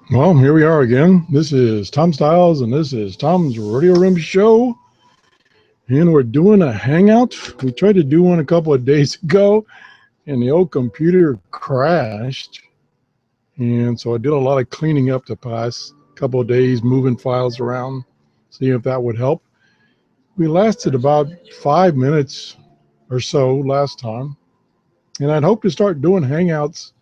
Well, here we are again. This is Tom Styles, and this is Tom's Radio Room Show. And we're doing a Hangout. We tried to do one a couple of days ago, and the old computer crashed. And so I did a lot of cleaning up the past couple of days, moving files around, seeing if that would help. We lasted about 5 minutes or so last time. And I'd hope to start doing Hangouts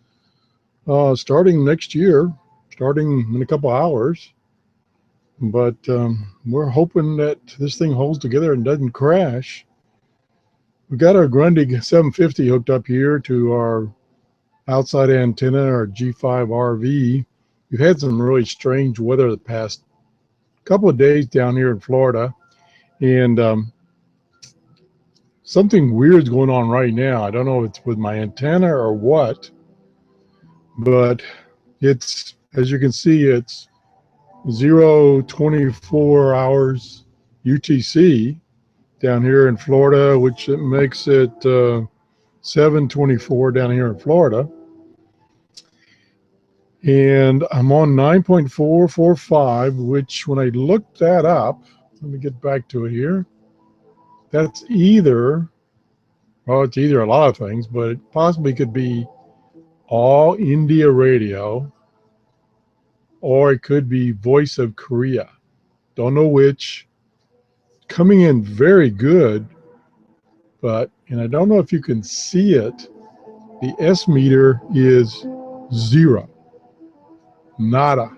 starting next year. Starting in a couple hours, but we're hoping that this thing holds together and doesn't crash. We got our Grundig 750 hooked up here to our outside antenna, our G5RV. We've had some really strange weather the past couple of days down here in Florida, and something weird's going on right now. I don't know if it's with my antenna or what, but it's, as you can see, it's 0:24 hours UTC down here in Florida, which it makes it 7:24 down here in Florida. And I'm on 9.445, which when I looked that up, let me get back to it here. That's either, well, it's either a lot of things, but it possibly could be all India radio, or it could be Voice of Korea. Don't know which. Coming in very good, but, and I don't know if you can see it, the S meter is 0. Nada.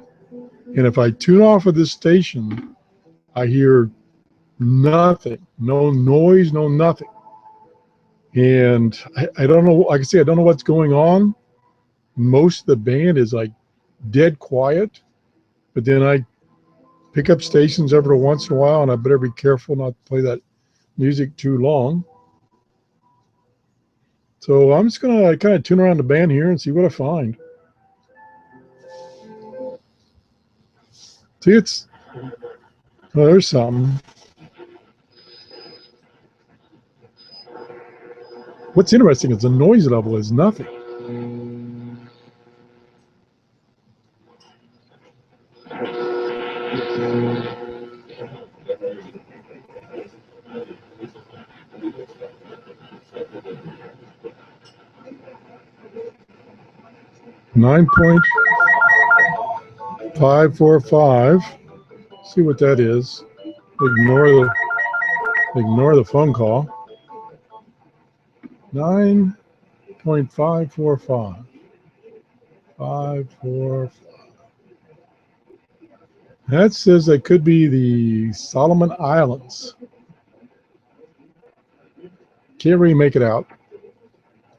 And if I tune off of this station, I hear nothing. No noise, no nothing. And I don't know, like I say, I don't know what's going on. Most of the band is like dead quiet, but then I pick up stations every once in a while, and I better be careful not to play that music too long. So I'm just gonna kind of tune around the band here and see what I find. See, it's, well, there's something. What's interesting is the noise level is nothing. 9.545. See what that is. Ignore the phone call. 9.545. 545. That says it could be the Solomon Islands. Can't really make it out.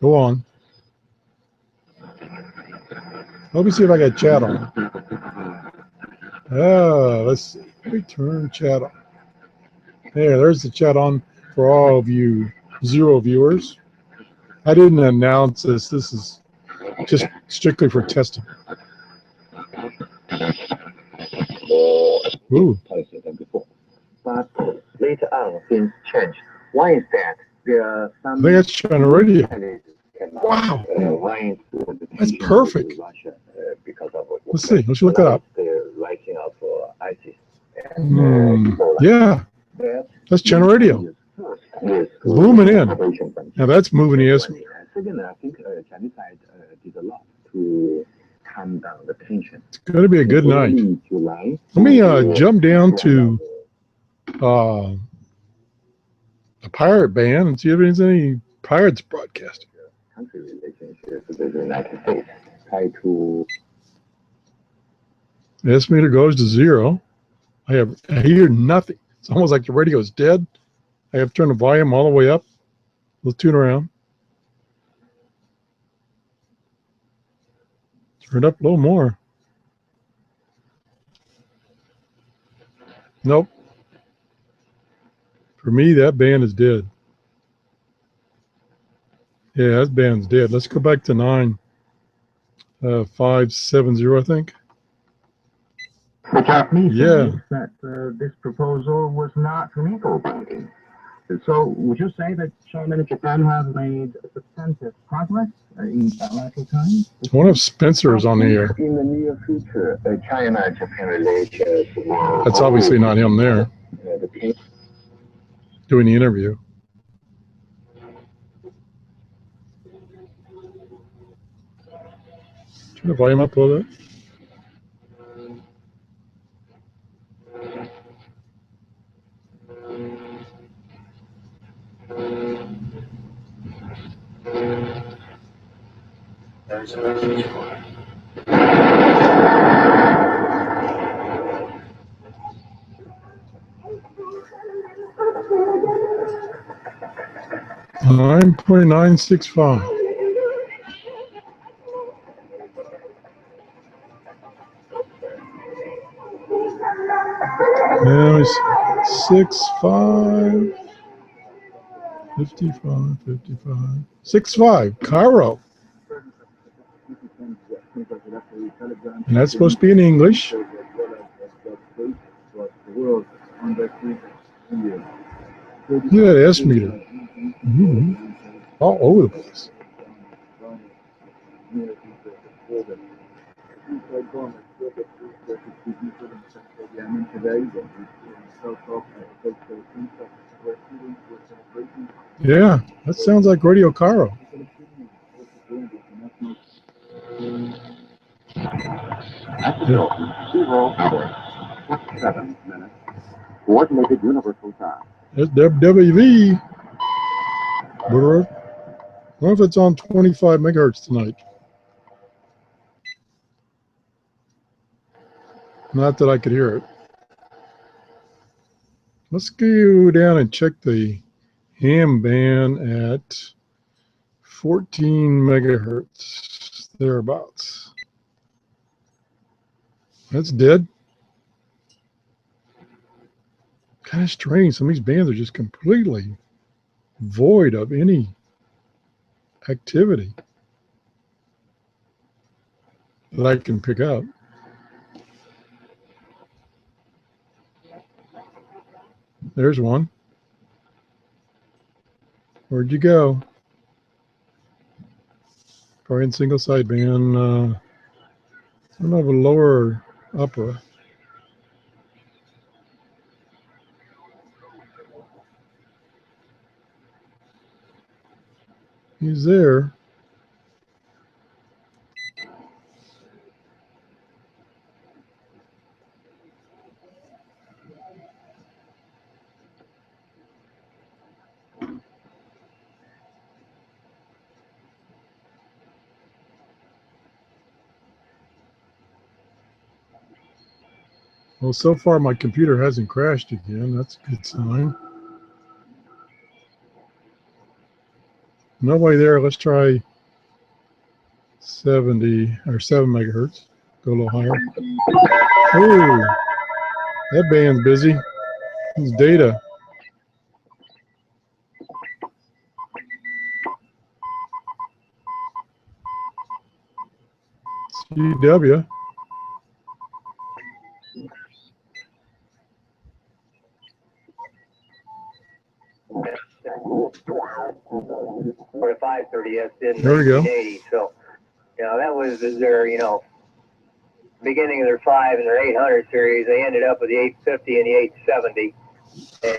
Go on. Let me see if I got chat on. Let's see. Return chat on. There's the chat on for all of you 0 viewers. I didn't announce this. This is just strictly for testing. Ooh. Than before. But later on, things changed. Why is that? There are some. I think that's China radio. Wow. That's perfect. Russia, because of let's see. Let's look that up. The writing of ISIS. Yeah. That's China radio. Zooming in. Now that's moving the S meter. Second, I think Chinese side did a lot to calm down the tension. It's going to be a good night. Let me jump down to the pirate band and see if there's any pirates broadcasting. Country relationship with the United States try to. The S meter goes to 0. I hear nothing. It's almost like the radio is dead. I have to turn the volume all the way up. Let's tune around. Turn it up a little more. Nope. For me, that band is dead. Yeah, that band's dead. Let's go back to 9.570, I think. The Japanese yeah. that this proposal was not legal binding. So, would you say that China and Japan have made substantive progress in bilateral ties? One of Spencer's on the air. In the near future, China-Japan relations will... That's obviously not him there doing the interview. Turn the volume up a little bit. There's a message for it. 9.965. Now it's 65, 55, 55, 65. Cairo. And that's supposed to be in English. Look at that S meter. All over the place. Yeah, that sounds like Radio Cairo. Coordinated Universal Time. That's WWV. I wonder if it's on 25 megahertz tonight. Not that I could hear it. Let's go down and check the ham band at 14 megahertz, thereabouts. That's dead. Kind of strange. Some of these bands are just completely void of any activity that I can pick up. There's one. Where'd you go? Probably in single sideband. I don't know if a lower or upper. He's there. Well, so far my computer hasn't crashed again. That's a good sign. Nobody there. Let's try 70 or 7 megahertz. Go a little higher. Oh, that band's busy. It's data. CW. For the 530S in There we go. 1980. So, that was their, beginning of their 5 and their 800 series. They ended up with the 850 and the 870.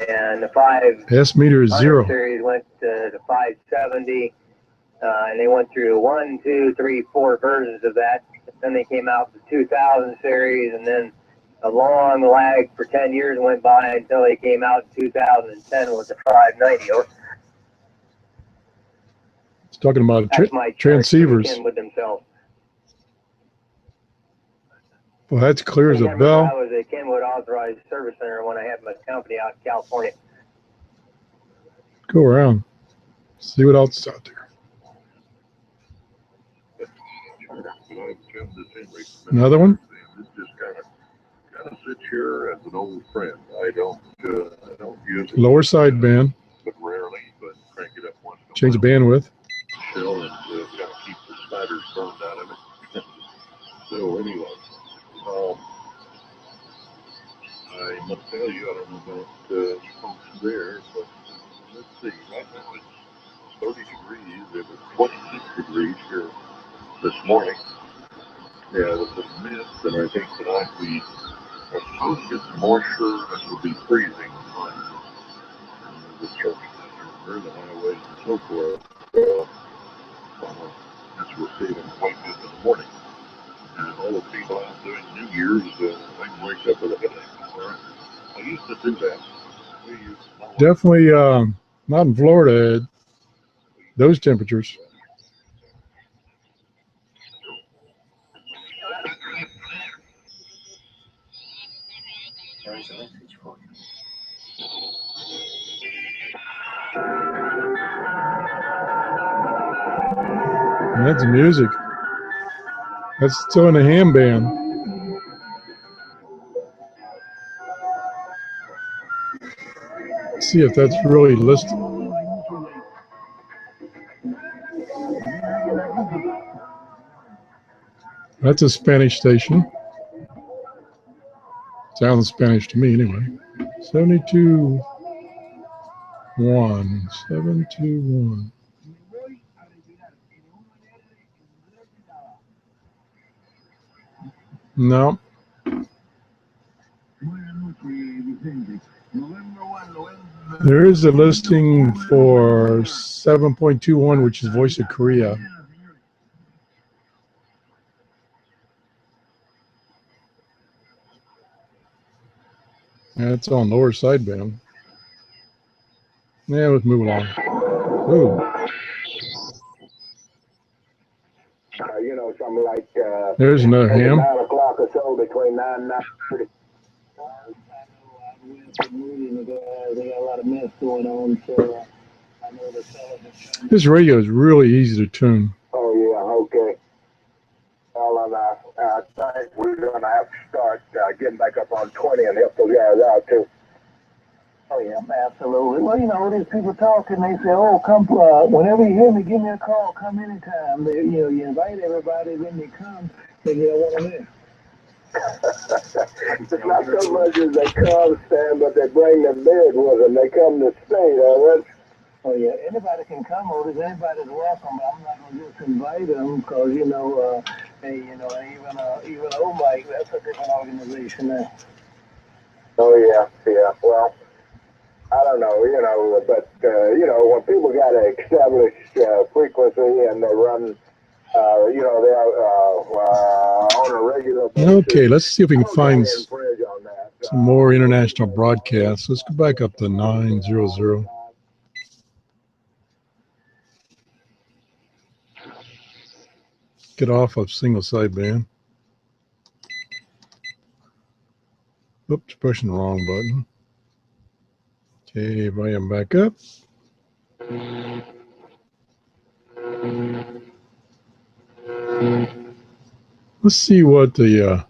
And the 5 S meter is 0. series went to the 570. And they went through 1, 2, 3, 4 versions of that. Then they came out with the 2000 series, and then a long lag for 10 years went by until they came out in 2010 with the 590. It's talking about transceivers. With themselves. Well, that's clear as a bell. I was a Kenwood Authorized Service Center when I had my company out in California. Go around. See what else is out there. Another one? This just kind of sits here as an old friend. I don't use it. Lower sideband. But rarely, but crank it up once. Change the bandwidth. Chill and kind of keep the spiders burned out of it. So anyway, I must tell you, I don't know about you folks there, but let's see, right now it's 30 degrees. It was 26 degrees here this morning. Yeah, with the mist, and I think tonight we are supposed to get some moisture and it'll be freezing on the surface here, the highways and so forth. As we're feeling quite good in the morning. And all the people out doing New Year's, they can wake up with a headache. I used to do that. Definitely not in Florida at those temperatures. There's a message for you. And that's music. That's still in a ham band. Let's see if that's really listed. That's a Spanish station. Sounds Spanish to me anyway. 72.1. 721. No. There is a listing for 7.21, which is Voice of Korea. Yeah, it's on lower sideband. Yeah, let's move along. Ooh. You know, something like There's another ham. 9 o'clock or so, between 9 and 9:30. They got a lot of mess going on, so I know the This radio is really easy to tune. Oh yeah, okay. Well, I think we're gonna have to start getting back up on 20 and help those guys out too. Oh yeah, absolutely. Well, you know, there's people talking. They say, "Oh, come whenever you hear me, give me a call. Come anytime." They, you know, you invite everybody, then they come, and you don't want them in. It's not so much as they come, Stan, but they bring their beard with them. They come to stay. Oh yeah, anybody can come, Otis. Anybody's welcome. But I'm not gonna just invite them because you know, hey, you know, even old Mike, that's a different organization now. Oh yeah. Well, I don't know, you know, but you know, when people got to establish frequency and they run, you know, they're on a regular basis. Okay, let's see if we can find some more international broadcasts. Let's go back up to 900. Get off of single sideband. Oops, pushing the wrong button. Okay, volume back up. Let's see what the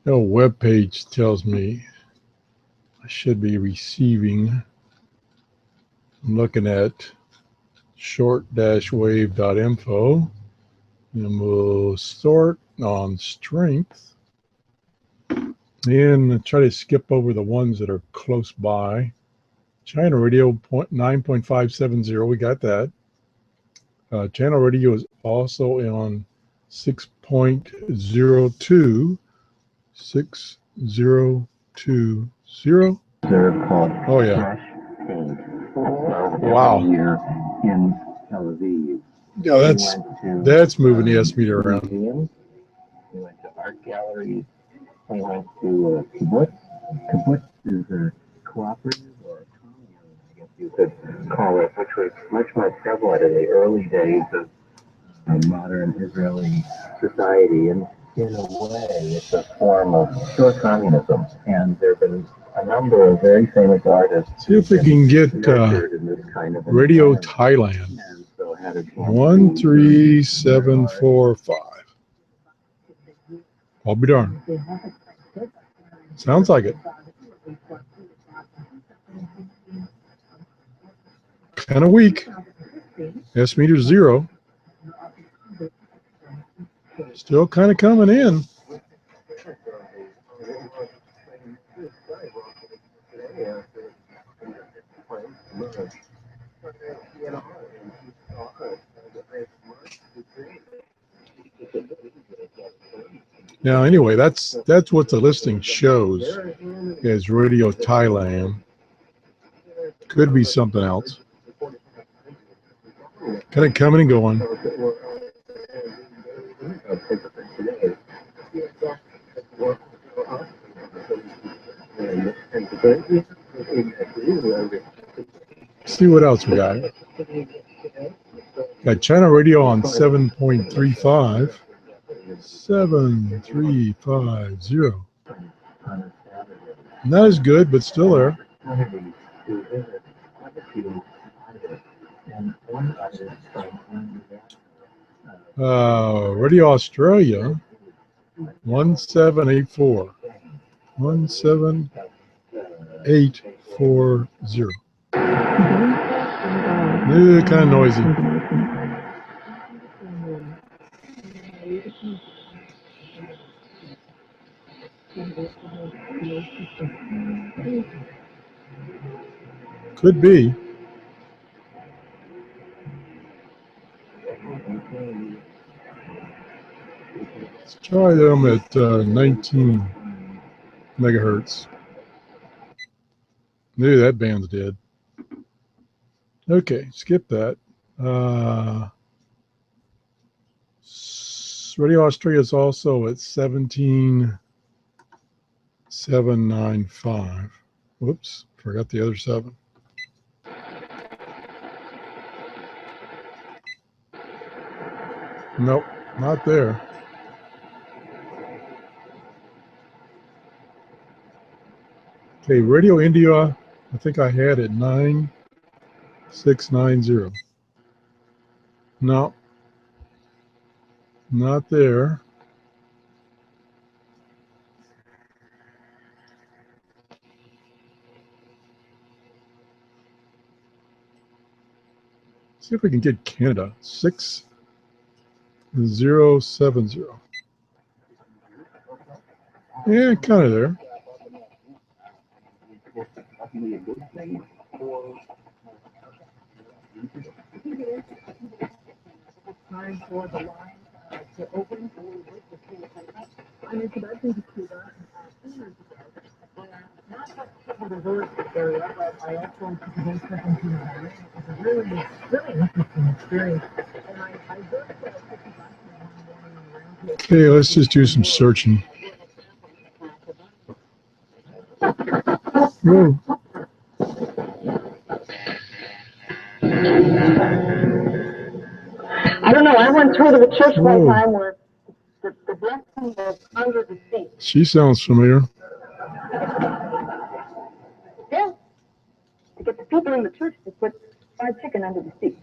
web page tells me I should be receiving. I'm looking at short-wave.info, and we'll sort on strength and try to skip over the ones that are close by. China radio 9.570, we got that. Channel radio is also on 6.02. 6020. Oh yeah. Wow. In Tel Aviv. Yeah, that's moving the S meter around. Museums. We went to art galleries. We went to kibbutz. Kibbutz is a cooperative or a commune, I guess you could call it, which was much more prevalent in the early days of modern Israeli society. And in a way, it's a form of pure communism. And there have been a number of very famous artists. See if we can get Radio Thailand. 13745. I'll be darned. Sounds like it. Kind of weak. S meter 0. Still kind of coming in. Now, anyway, that's what the listing shows as Radio Thailand. Could be something else. Kind of coming and going. See what else we got. Got China Radio on 7.35. 7350. Not as good, but still there. Radio Australia 1784. 17840. Kind of noisy. Could be. Let's try them at 19 megahertz. Maybe that band's dead. Okay, skip that. Radio Australia is also at 17795. Whoops, forgot the other 7. Nope, not there. Okay, Radio India, I think I had it 9690. No, not there. See if we can get Canada. 6070. Yeah, kind of there. Time for the line to open. I'm introducing to Cuba not just for the work area, but I also introduced them into the line. It's a really interesting experience. And I worked for 55. Okay, let's just do some searching. Whoa. I don't know. I once heard of a church one time where the blessing was under the seat. She sounds familiar. Yeah. To get the people in the church to put fried chicken under the seat.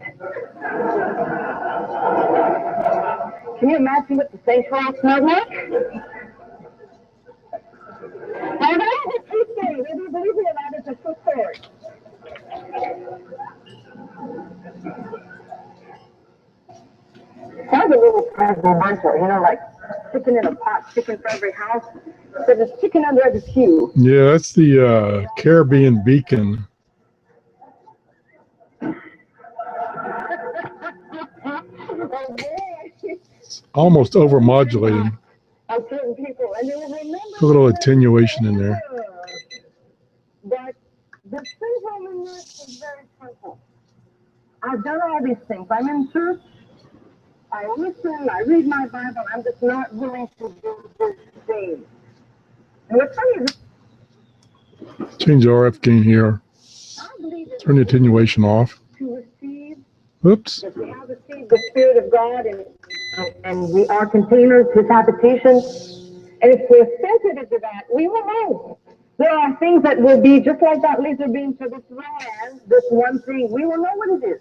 Can you imagine what the sanctuary smelled like? I know it's a true story. Whether you believe it or not, it's a true story. Sounds a little presidential, you know, like chicken in a pot, chicken for every house. So there's chicken under every pew. Yeah, that's the Caribbean Beacon. It's almost overmodulating. Of certain people, and you'll remember A little attenuation in there. But the simple in this is very simple. I've done all these things. I'm in church. I listen, I read my Bible, I'm just not willing to do this thing. And what's funny is, Change the RF gain here. Turn the attenuation off. to receive, Oops. that we have received the Spirit of God, and we are containers, His habitation. And if we're sensitive to that, we will know. There are things that will be just like that laser beam to this land, this one thing. We will know what it is.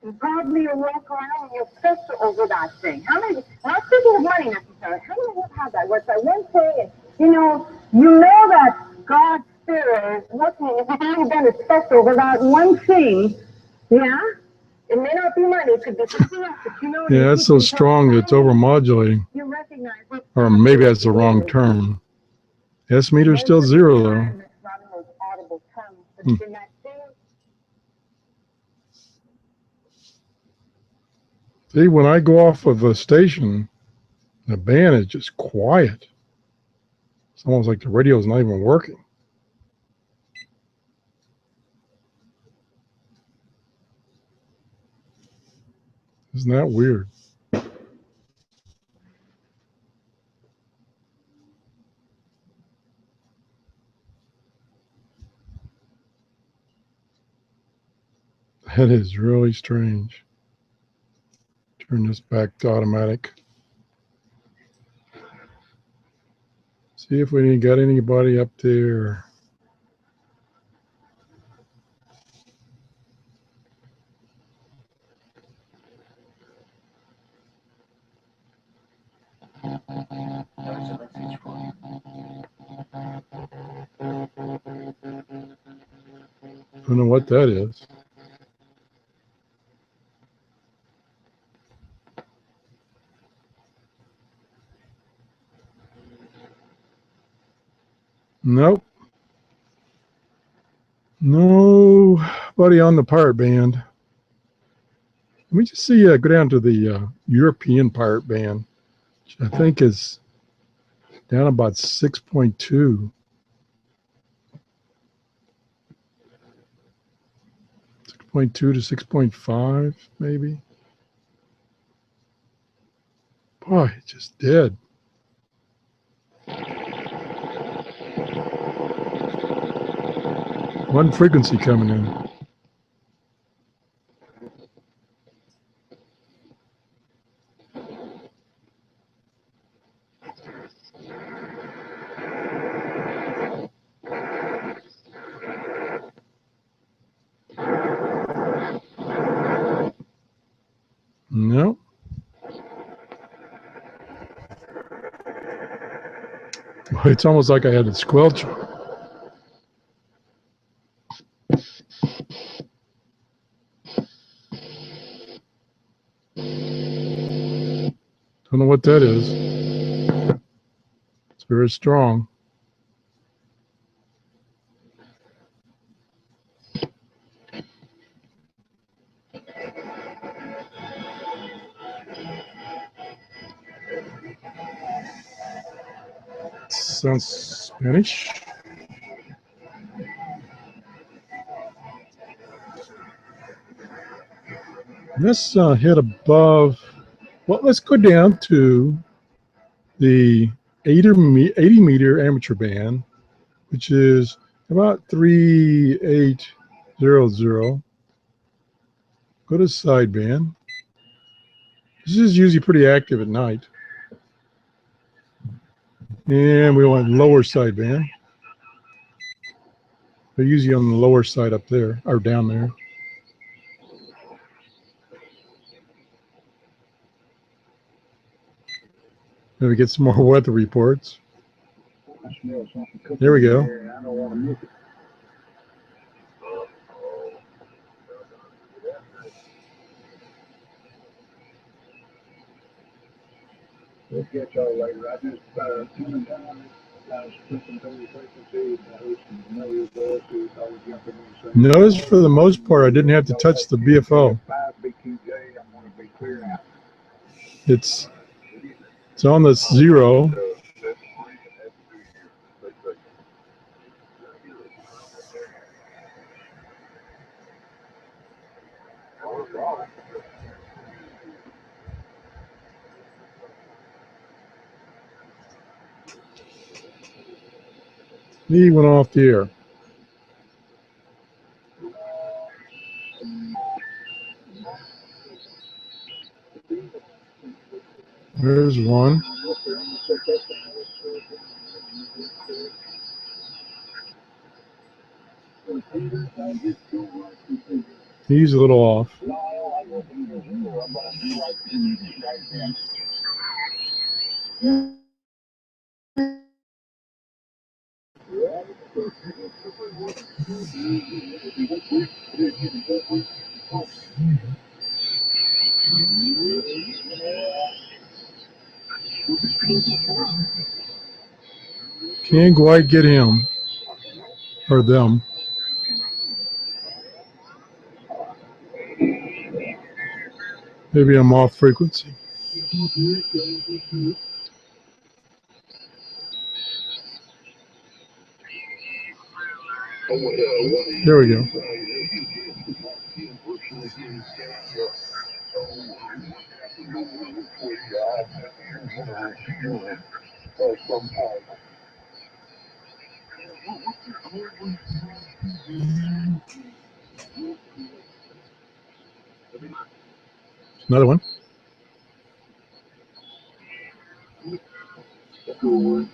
And probably you'll walk around and you'll stress over that thing. How many, not speaking of money necessarily, how many of you have had that? Where it's that one thing, and you know that God's Spirit is looking, if you've only done a stress over that one thing, yeah? It may not be money, it could be something else, but you know. Yeah, that's so strong that it's overmodulating. You recognize it. Or maybe that's the wrong term. S meter's still 0 though. Hmm. See, when I go off of a station, The band is just quiet. It's almost like the radio's not even working. Isn't that weird? That is really strange. Turn this back to automatic. See if we got anybody up there. Don't know what that is. Nope. Nobody on the pirate band. Let me just see, go down to the European pirate band, which I think is down about 6.2. 6.2 to 6.5, maybe. Boy, it's just dead. One frequency coming in. No. It's almost like I had a squelch. Don't know what that is. It's very strong. Sounds Spanish. Let's hit above. Well, let's go down to the 80 meter amateur band, which is about 3800. Go to sideband. This is usually pretty active at night. And we want lower sideband. They're usually on the lower side up there, or down there. Then we get some more weather reports. There we go. We'll get y'all later. I just tuned down. I was flipping through the frequencies. I heard some familiar voices. I was jumping in. Notice for the most part, I didn't have to touch the BFO. It's on the 0. He went off the air. There's one. He's a little off. Can't quite get him or them. Maybe I'm off frequency. There we go. Another one. Ooh.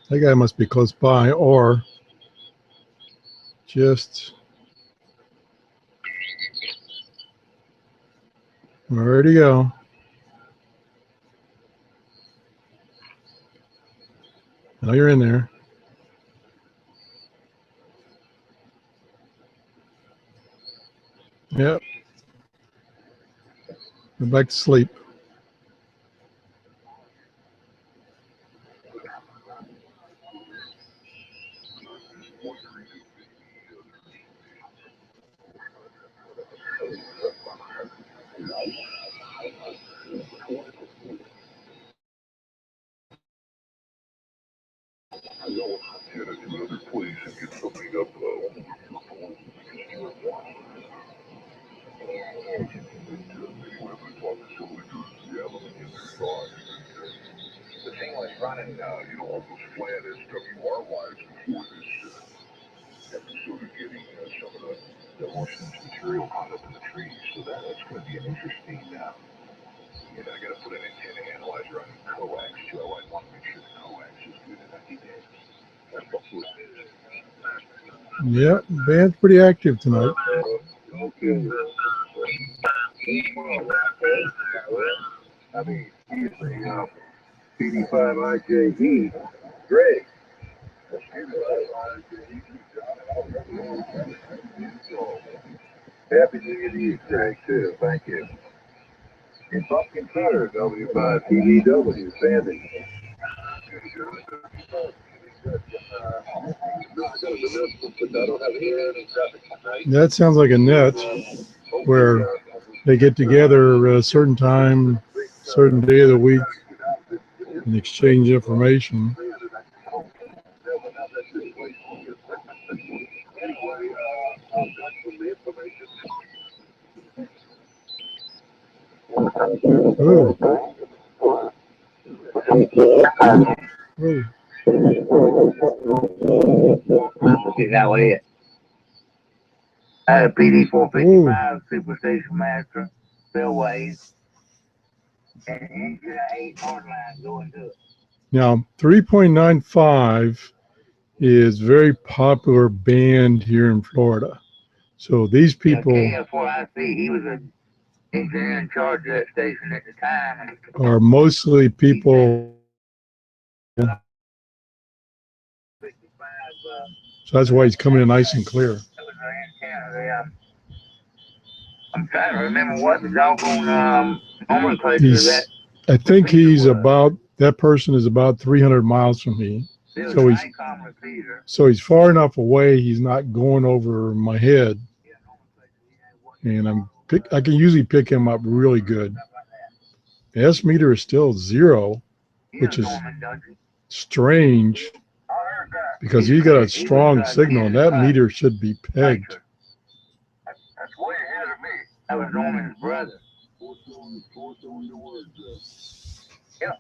That guy must be close by, or just where'd he go? Now you're in there. Yep. Go back to sleep. The thing was running, all those flat SWR wires before this episode of getting some of the moisture material caught up in the trees. So that's going to be an interesting, I got to put an antenna analyzer on coax too. I want to make sure the coax is good enough. Yep, band's pretty active tonight. Okay. I mean, PD5IJE, great. Happy New Year to you, Greg, too. Thank you. In Pumpkin Cutter, W5PDW, Sandy. That sounds like a net where they get together a certain time, certain day of the week, and exchange information. Ooh. Ooh. That way it. I had a PD 455 Superstation Master, spillways, and engine 8 hard line going to it. Now, 3.95 is very popular band here in Florida. So these people KF4IC, he was an engineer in charge of that station at the time. are mostly people. So that's why he's coming in nice and clear. I'm trying to remember what the doggone nomenclature of that. I think he's about, that person is about 300 miles from me. So he's far enough away, he's not going over my head. And I can usually pick him up really good. The S meter is still 0, which is strange because he got a strong signal and that meter should be pegged. That's way ahead of me. That was Norman's brother. Yeah.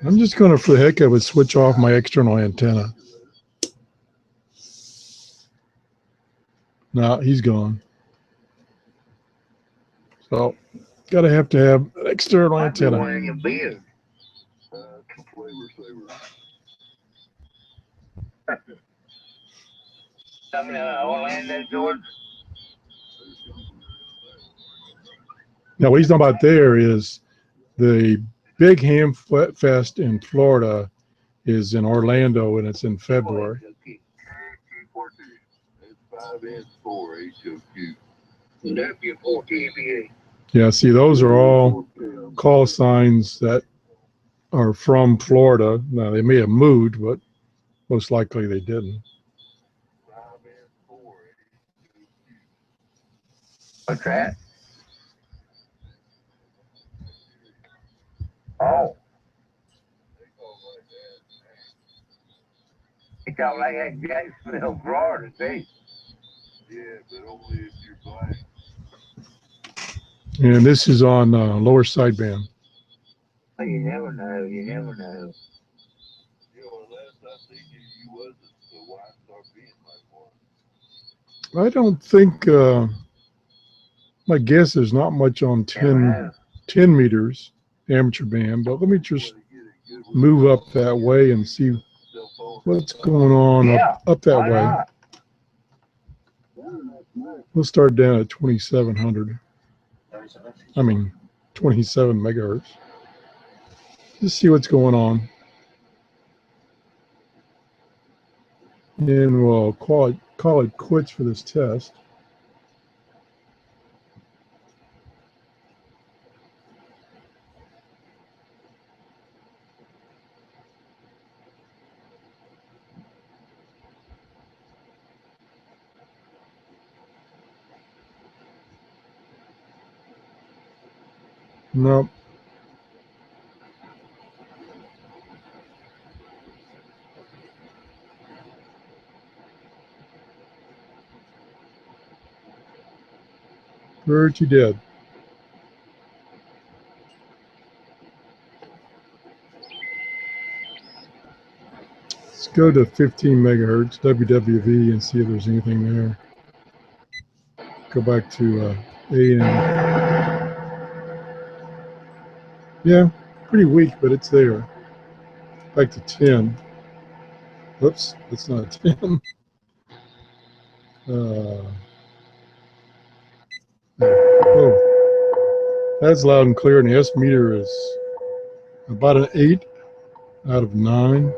I'm just going to, for the heck of it, switch off my external antenna. No, he's gone. So, gotta have to have an external antenna. Wearing your beard. Orlando, Georgia. Now, what he's talking about there is the big Ham Fest in Florida is in Orlando, and it's in February. Yeah, see, those are all call signs that are from Florida. Now, they may have moved, but Most likely they didn't. What's that? Oh. They talk like that Jacksonville, Florida, see? Yeah, but only if you're black. And this is on lower sideband. Well, you never know, you never know. You know, last I seen you wasn't, so why start being like one? I don't think, my guess is not much on 10 meters amateur band, but let me just move up that way and see what's going on up that why way. not? We'll start down at 2700. I mean, 27 megahertz. Just see what's going on. And we'll call it quits for this test. Nope. Pretty dead. Let's go to 15 megahertz WWV and see if there's anything there. Go back to AM. Yeah, pretty weak, but it's there. Back to 10. Whoops, that's not a 10. Whoa. That's loud and clear, and the S meter is about an 8 out of 9.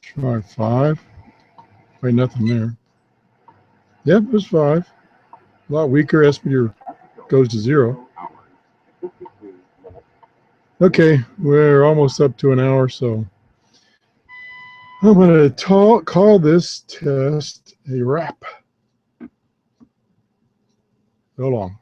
Try 5. Wait, nothing there. Yep, it was 5. A lot weaker. S meter goes to 0. Okay, we're almost up to an hour, so I'm going to call this test a wrap. So long.